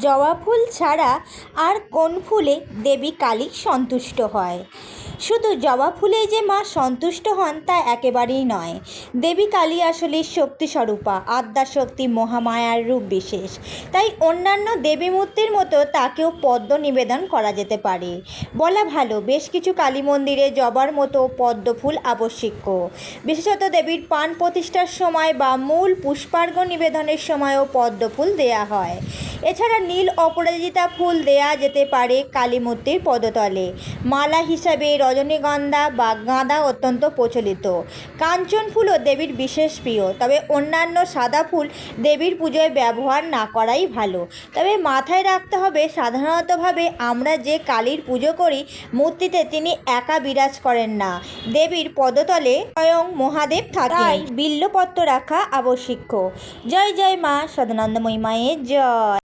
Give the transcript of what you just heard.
জবা ফুল ছাড়া আর কোন ফুলে দেবী কালী সন্তুষ্ট হয়? শুধু জবা ফুলেই যে মা সন্তুষ্ট হন তা একেবারেই নয়। দেবী কালী আসলে শক্তিস্বরূপা, আদ্যাশক্তি, মহামায়ার রূপ বিশেষ। তাই অন্যান্য দেবী মূর্তির মতো তাকেও পদ্ম নিবেদন করা যেতে পারে। বলা ভালো, বেশ কিছু কালী মন্দিরে জবার মতো পদ্ম ফুল আবশ্যিক, বিশেষত দেবীর পান প্রতিষ্ঠার সময় বা মূল পুষ্পার্ঘ্য নিবেদনের সময়ও পদ্ম ফুল দেয়া হয়। এছাড়া নীল অপরাজিতা ফুল দেয়া যেতে পারে কালী মূর্তির পদতলে। মালা হিসাবে রজনীগন্ধা বা গাঁদা অত্যন্ত প্রচলিত। কাঞ্চন ফুলও দেবীর বিশেষ প্রিয়, তবে অন্যান্য সাদা ফুল দেবীর পুজোয় ব্যবহার না করাই ভালো। তবে মাথায় রাখতে হবে, সাধারণতভাবে আমরা যে কালীর পুজো করি মূর্তিতে তিনি একা বিরাজ করেন না, দেবীর পদতলে স্বয়ং মহাদেব থাকেন। তাই বিল্বপত্র রাখা আবশ্যিক। জয় জয় মা সদানন্দময়ী মায়ের জয়।